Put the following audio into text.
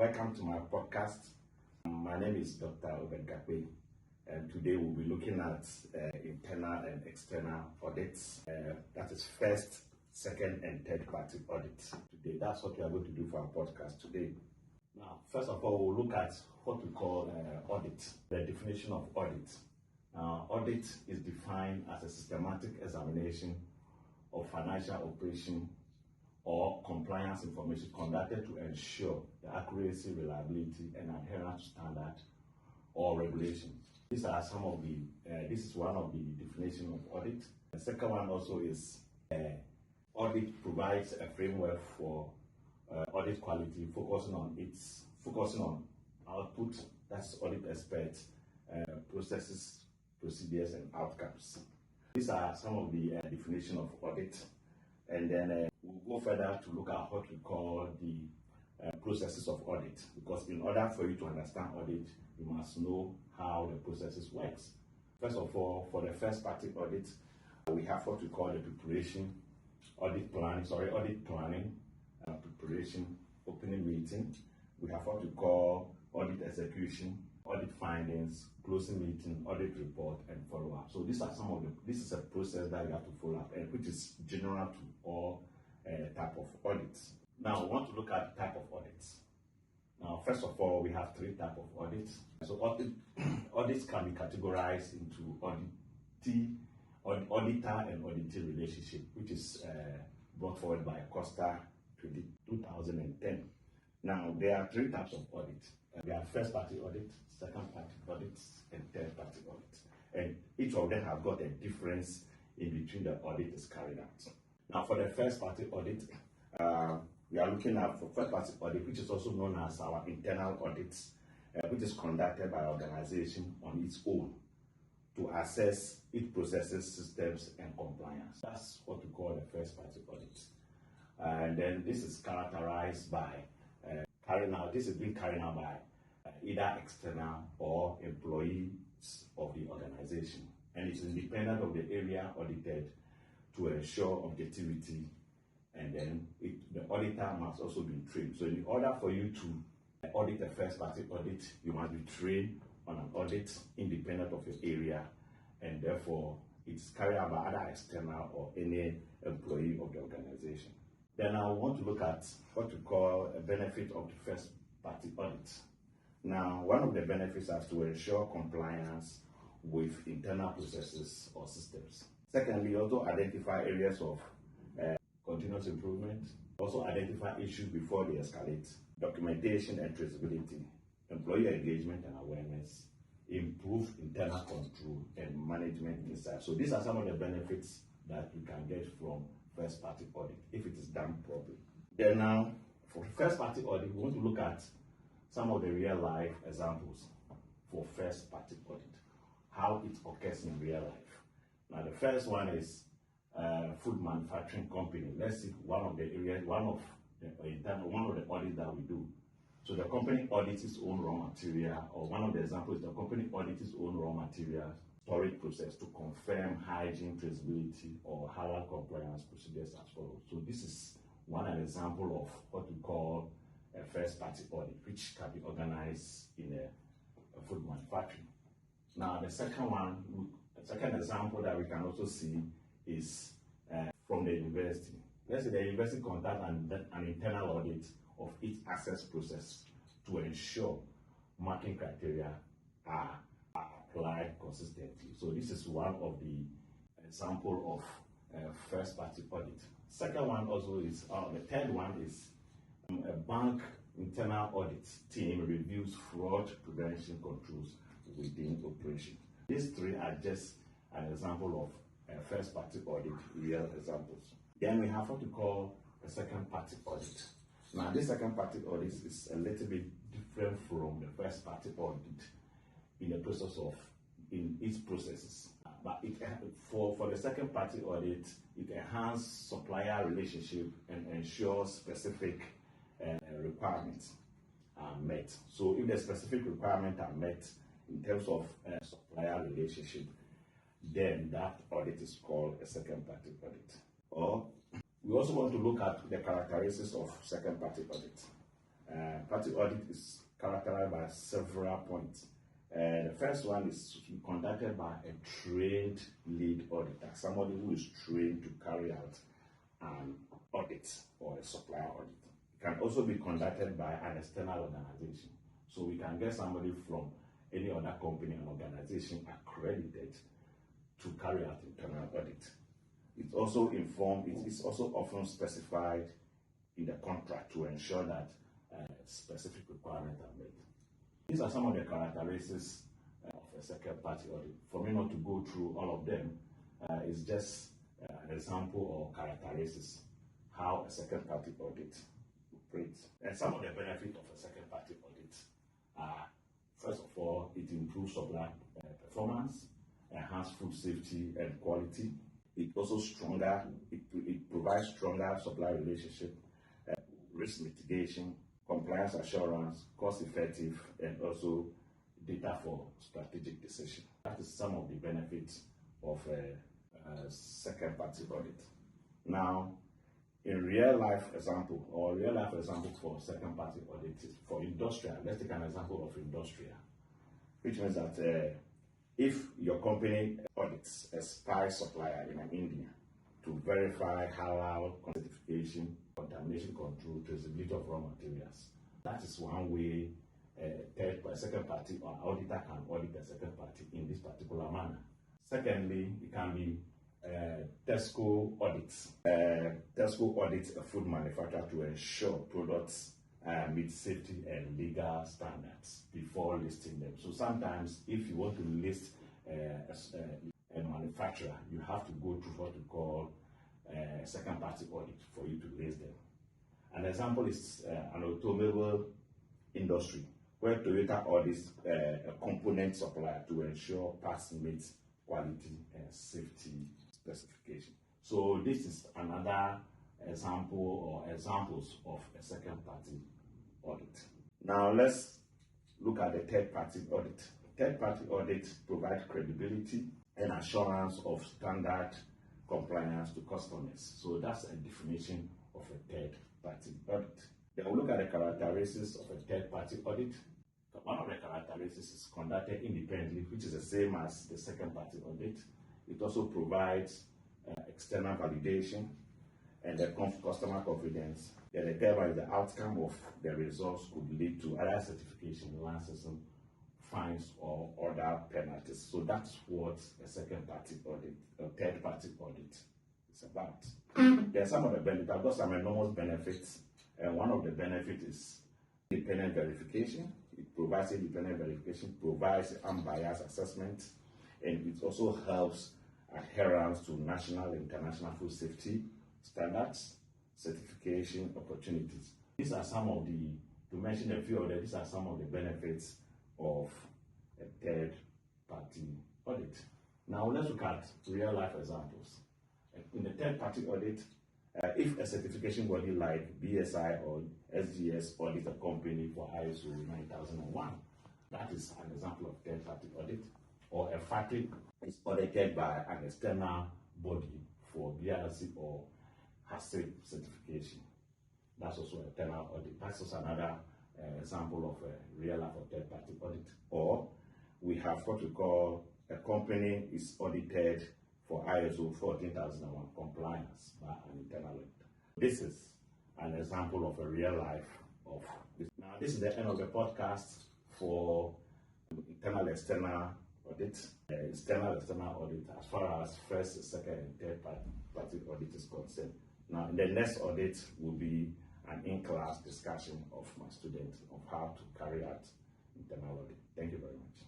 Welcome to my podcast. My name is Dr. Obed Gakpe, and today we'll be looking at internal and external audits. That is first, second, and third party audits. Today, that's what we are going to do for our podcast today. Now, first of all, we'll look at what we call audit, the definition of audit. Audit is defined as a systematic examination of financial operation or compliance information conducted to ensure the accuracy, reliability, and adherence to standard or regulation. These are some of the. This is one of the definition of audit. The second one also is audit provides a framework for audit quality, focusing on output. That's audit experts, processes, procedures, and outcomes. These are some of the definition of audit, and then we'll go further to look at what we call the processes of audit, because in order for you to understand audit, you must know how the processes works. First of all, for the first party audit, we have what we call the preparation, audit planning, preparation, opening meeting. We have what we call audit execution, audit findings, closing meeting, audit report, and follow-up. So these are some of the. This is a process that you have to follow up, and which is general to all type of audits. Now, we want to look at type of audits. Now, first of all, we have three type of audits. So audits can be categorized into auditor and auditee relationship, which is brought forward by Costa 2010. Now, there are three types of audit. We have first party audit, second party audits, and third party audit. And each of them have got a difference in between the audit is carried out. Now, for the first party audit, we are looking at for first party audit, which is also known as our internal audits, which is conducted by organization on its own to assess its processes, systems, and compliance. That's what we call the first party audit. And then this is characterized by being carried out by either external or employees of the organization, and it's independent of the area audited to ensure objectivity, and then the auditor must also be trained. So in order for you to audit a first party audit, you must be trained on an audit independent of your area, and therefore it's carried out by either external or any employee of the organization. Then I want to look at what we call a benefit of the first party audit. Now, one of the benefits is to ensure compliance with internal processes or systems. Secondly, also identify areas of continuous improvement, also identify issues before they escalate, documentation and traceability, employee engagement and awareness, improve internal control, and management insight. So these are some of the benefits that you can get from first party audit if it is done properly. Then now, for first party audit, we want to look at some of the real life examples for first party audit, how it occurs in real life. Now, the first one is food manufacturing company. Let's see one of the audits that we do. So the company audits its own raw material, or one of the examples is the company audits its own raw material storage process to confirm hygiene, traceability, or halal compliance procedures as follows. So this is one example of what we call a first party audit, which can be organized in a food manufacturing. Now, the second example that we can also see is from the university. Let's say the university conducts an internal audit of its access process to ensure marking criteria are applied consistently. So this is one of the example of first party audit. Second one also is, the third one is a bank internal audit team reviews fraud prevention controls within operation. These three are just an example of first party audit, real examples. Then we have what we call a second party audit. Now, this second party audit is a little bit different from the first party audit in the process of in its processes. But for the second party audit, it enhances supplier relationship and ensures specific requirements are met. So if the specific requirements are met in terms of supplier relationship, then that audit is called a second party audit. Or we also want to look at the characteristics of second party audit. Party audit is characterized by several points. The first one is to be conducted by a trained lead auditor, somebody who is trained to carry out an audit or a supplier audit. It can also be conducted by an external organization. So we can get somebody from any other company and organization accredited to carry out internal audit. It's also often specified in the contract to ensure that specific requirements are met. These are some of the characteristics of a second party audit. For me not to go through all of them, it's just an example or characteristics how a second party audit operates. And some of the benefits of a second party audit are, first of all, it improves supply performance, enhance food safety and quality. It also it provides stronger supply relationship, risk mitigation, compliance assurance, cost effective, and also data for strategic decision. That is some of the benefits of a second party audit. Now, in real life example for second party audit is for industrial. Let's take an example of industrial, which means that if your company audits a spy supplier in India to verify halal certification, contamination control, traceability of raw materials, that is one way a second party or auditor can audit a second party in this particular manner. Secondly, it can be Tesco audits. Tesco audits a food manufacturer to ensure products meet safety and legal standards before listing them. So sometimes if you want to list a manufacturer, you have to go through what we call a second party audit for you to list them. An example is an automobile industry where Toyota audits a component supplier to ensure parts meet quality and safety specification. So this is another example or examples of a second party audit. Now let's look at the third party audit. Third party audit provides credibility and assurance of standard compliance to customers. So that's a definition of a third party audit. Then we'll look at the characteristics of a third party audit. One of the characteristics is conducted independently, which is the same as the second party audit. It also provides external validation and the customer confidence. Then the third one is the outcome of the results could lead to other certification, licensing, fines, or other penalties. So that's what a second party audit, a third party audit is about. There are some of the benefits. I've got some enormous benefits. And one of the benefits is independent verification. It provides independent verification, provides unbiased assessment, and it also helps adherence to national and international food safety standards, certification opportunities. These are some of the, to mention a few of them, these are some of the benefits of a third party audit. Now let's look at real life examples. In the third party audit, if a certification body like BSI or SGS audits a company for ISO 9001, that is an example of third party audit. Or a factory is audited by an external body for BRC or HACCP certification. That's also an external audit. That's also another example of a real life or third party audit. Or we have what we call a company is audited for ISO 14001 compliance by an internal auditor. This is an example of a real life of this. Now, this is the end of the podcast for internal external audit. External audit as far as first, second, and third party audit is concerned. Now, in the next audit will be an in-class discussion of my students of how to carry out internal audit. Thank you very much.